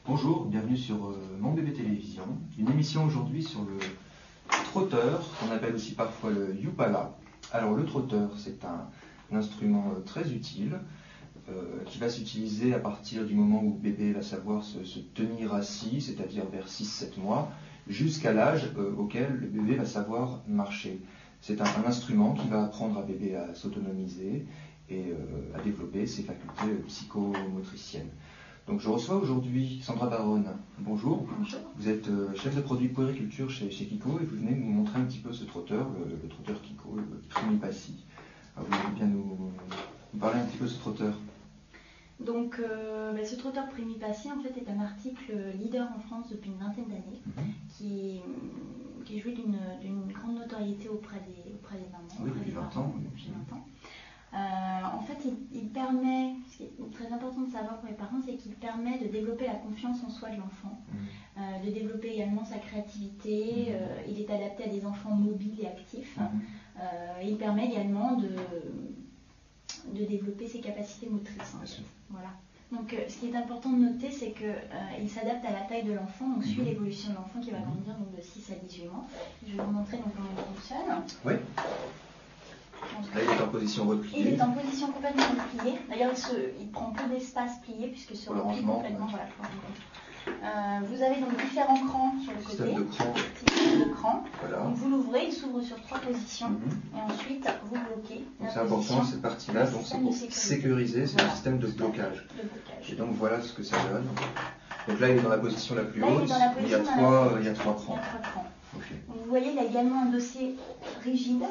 Bonjour, bienvenue sur Mon Bébé Télévision. Une émission aujourd'hui sur le trotteur, qu'on appelle aussi parfois le Yupala. Alors le trotteur, c'est un instrument très utile qui va s'utiliser à partir du moment où le bébé va savoir se tenir assis, c'est-à-dire vers 6-7 mois, jusqu'à l'âge auquel le bébé va savoir marcher. C'est un instrument qui va apprendre à bébé à s'autonomiser et à développer ses facultés psychomotriciennes. Donc je reçois aujourd'hui Sandra Baronne. Bonjour. Bonjour. Vous êtes chef de produit puériculture chez Kiko et vous venez nous montrer un petit peu ce trotteur, le trotteur Kiko, le Primipassi. Alors, vous voulez bien nous parler un petit peu de ce trotteur? Donc ce trotteur Primipassi en fait est un article leader en France depuis une vingtaine d'années qui jouit d'une grande notoriété auprès des mamans. Oui, depuis 20 ans. Depuis 20 ans. En fait, il permet, ce qui est très important de savoir pour les parents, c'est qu'il permet de développer la confiance en soi de l'enfant, de développer également sa créativité. Il est adapté à des enfants mobiles et actifs. Il permet également de développer ses capacités motrices. Voilà. Donc, ce qui est important de noter, c'est qu'il s'adapte à la taille de l'enfant, donc suit l'évolution de l'enfant qui va grandir donc de 6 à 18 mois. Je vais vous montrer donc comment il fonctionne. Oui. Là, il est en position repliée. Il est en position complètement repliée. D'ailleurs, il prend peu d'espace plié puisque se replie complètement. Voilà, vous avez donc différents crans sur le côté. Système de crans. Voilà. Donc vous l'ouvrez, il s'ouvre sur 3 positions et ensuite vous bloquez. C'est important cette partie-là, donc c'est pour sécuriser, c'est un système de blocage. Et donc voilà ce que ça donne. Donc là, il est dans la position la plus haute. Il y a 3 crans. Okay. Vous voyez, il a également un dossier rigide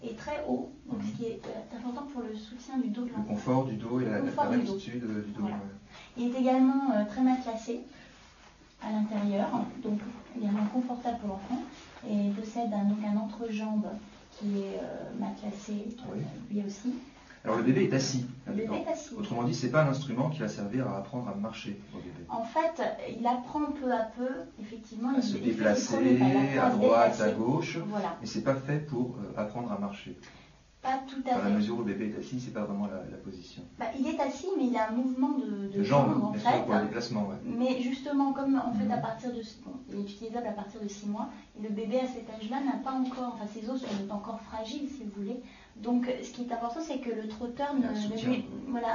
et très haut, donc ce qui est important pour le soutien du dos de l'enfant. Le confort du dos et la rectitude du dos. Voilà. Il est également très matelassé à l'intérieur, donc également confortable pour l'enfant, et possède un entrejambe qui est matelassé lui aussi. Alors le bébé est assis. Le bébé est assis. Autrement dit, c'est pas un instrument qui va servir à apprendre à marcher au bébé. En fait, il apprend peu à peu, effectivement, à se déplacer à droite, à gauche, voilà. Mais c'est pas fait pour apprendre à marcher. Pas tout à fait. Dans la mesure où le bébé est assis, c'est pas vraiment la position. Il est assis, mais il a un mouvement de jambes en fait. Pour le déplacement, ouais. Mais justement, comme en fait à partir de, il est utilisable à partir de 6 mois, et le bébé à cet âge-là n'a pas encore, enfin ses os sont encore fragiles, si vous voulez. Donc, ce qui est important, c'est que le trotteur un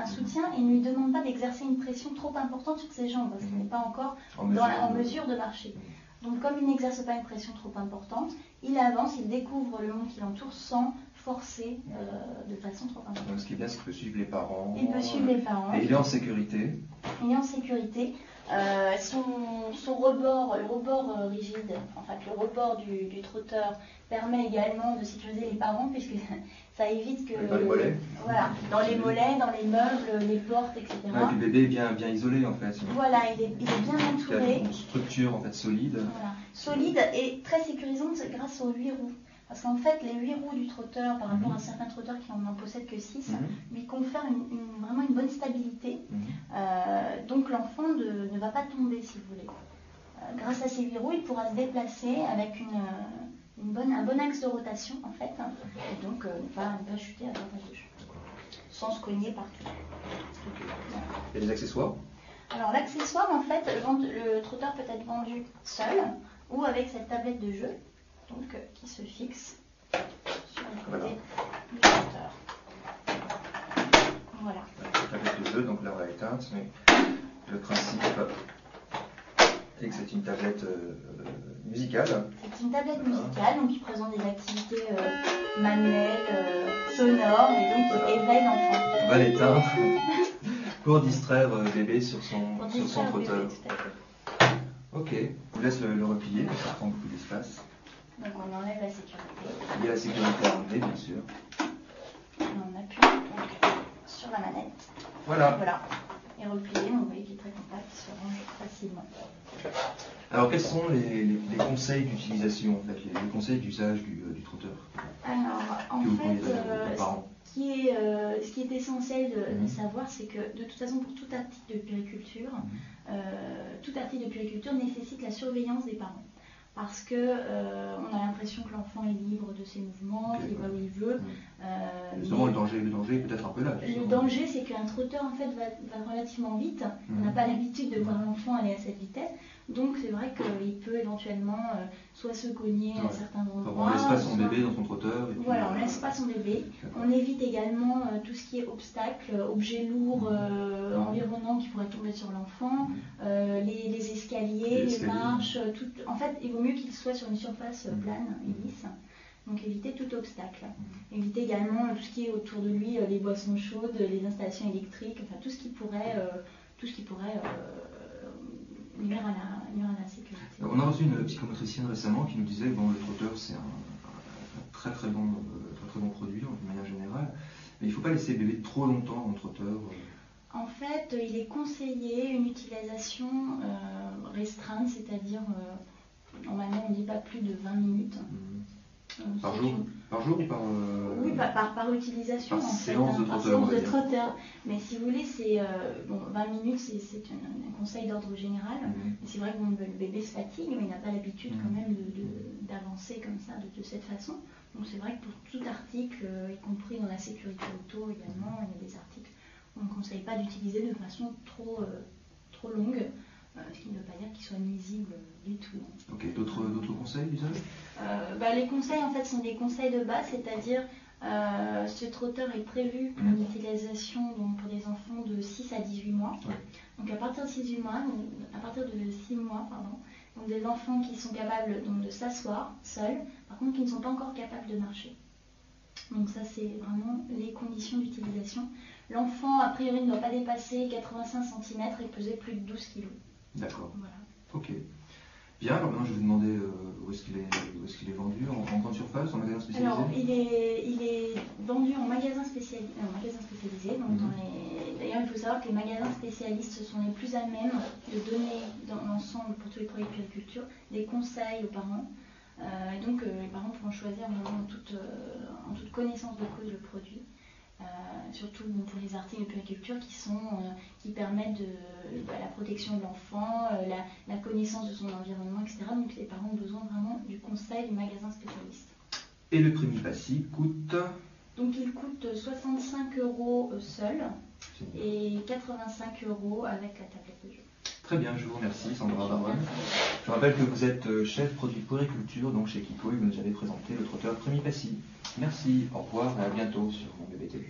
soutien et ne lui demande pas d'exercer une pression trop importante sur ses jambes, parce qu'il n'est pas encore en mesure de marcher. Donc, comme il n'exerce pas une pression trop importante, il avance, il découvre le monde qui l'entoure sans forcer de façon trop importante. Donc, ce qui est bien, c'est qu'il peut suivre les parents. Il peut suivre les parents. Et il est en sécurité. Il est en sécurité. Son rebord, le rebord rigide, en fait, le rebord du trotteur permet également de sécuriser les parents puisque ça évite que dans les mollets, dans les mollets, dans les meubles, les portes, etc. Ouais, le bébé est bien isolé en fait. Voilà, il est bien entouré. Il a une structure en fait solide. Voilà. Solide et très sécurisante grâce aux 8 roues. Parce qu'en fait, les 8 roues du trotteur, par rapport à certains trotteurs qui n'en possèdent que 6, lui confèrent vraiment une bonne stabilité. Donc l'enfant ne va pas tomber, si vous voulez. Grâce à ces 8 roues, il pourra se déplacer avec un bon axe de rotation, en fait. Et donc ne pas chuter à droite à gauche. Sans se cogner partout. Voilà. Il y a des accessoires? Alors l'accessoire, en fait, le trotteur peut être vendu seul ou avec cette tablette de jeu. Donc, qui se fixe sur le côté du trotteur. Voilà. La tablette de jeu, donc là on l'a éteinte, mais le principe est que c'est une tablette musicale. C'est une tablette musicale, donc qui présente des activités manuelles, sonores, et donc qui éveille l'enfant. On va l'éteindre pour distraire bébé sur son trotteur. Ok, je vous laisse le replier, ça prend beaucoup d'espace. Donc on enlève la sécurité. Il y a la sécurité à enlever, bien sûr. Et on appuie donc sur la manette. Voilà. Et replié, vous voyez qu'il est très compact, il se range facilement. Alors quels sont les conseils d'utilisation, en fait, les conseils d'usage du trotteur? Alors en fait, ce qui est essentiel de savoir, c'est que de toute façon pour tout article de puériculture, tout article de puériculture nécessite la surveillance des parents. parce que on a l'impression que l'enfant est libre de ses mouvements, qu'il va où il veut. Justement, le danger est peut-être un peu là. Le danger, c'est qu'un trotteur en fait va relativement vite. On n'a pas l'habitude de voir l'enfant aller à cette vitesse. Donc c'est vrai qu'il peut éventuellement soit se cogner à certains endroits. On laisse pas son bébé dans son trotteur. Voilà, on laisse pas son bébé. On évite également tout ce qui est obstacles, objets lourds environnants qui pourraient tomber sur l'enfant, les escaliers, les marches. En fait, il vaut mieux qu'il soit sur une surface plane et lisse. Donc éviter tout obstacle. Éviter également tout ce qui est autour de lui, les boissons chaudes, les installations électriques, enfin tout ce qui pourrait nuire à la sécurité. On a reçu une psychomotricienne récemment qui nous disait que le trotteur c'est un très très bon produit de manière générale, mais il ne faut pas laisser le bébé trop longtemps dans le trotteur. En fait, il est conseillé une utilisation restreinte, c'est-à-dire normalement on ne dit pas plus de 20 minutes. Par jour ou par... Oui, par utilisation, par en fait, séance de par trotteur. séance de trotteur. Mais si vous voulez, c'est 20 minutes, c'est un conseil d'ordre général. Et c'est vrai que le bébé se fatigue, mais il n'a pas l'habitude quand même d'avancer comme ça, de cette façon. Donc c'est vrai que pour tout article, y compris dans la sécurité auto également, il y a des articles où on ne conseille pas d'utiliser de façon trop longue. Ce qui ne veut pas dire qu'il soit nuisible du tout. Ok, d'autres conseils d'usage Les conseils en fait sont des conseils de base, c'est-à-dire ce trotteur est prévu pour une utilisation pour des enfants de 6 à 18 mois. Ouais. Donc à partir de 6 mois, donc des enfants qui sont capables de s'asseoir seuls, par contre qui ne sont pas encore capables de marcher. Donc ça c'est vraiment les conditions d'utilisation. L'enfant a priori ne doit pas dépasser 85 cm et peser plus de 12 kg. D'accord. Voilà. Ok. Bien, alors maintenant je vais vous demander où est-ce qu'il est vendu, en grande surface, en magasin spécialisé? Alors il est vendu en magasin spécialisé. Donc d'ailleurs il faut savoir que les magasins spécialistes sont les plus à même de donner dans l'ensemble pour tous les produits de puériculture des conseils aux parents. Et donc les parents pourront choisir vraiment en toute connaissance de cause le produit. Surtout pour les articles de puériculture qui permettent la protection de l'enfant, la connaissance de son environnement, etc. Donc les parents ont besoin vraiment du conseil du magasin spécialiste. Et le Primipassi coûte? Donc il coûte 65 € seul et 85 € avec la tablette de jeu. Très bien, je vous remercie Sandra Baronne. Je rappelle que vous êtes chef produit puériculture donc chez Kiko et vous nous avez présenté le trotteur Primipassi. Merci, au revoir et à bientôt sur Mon Bébé TV.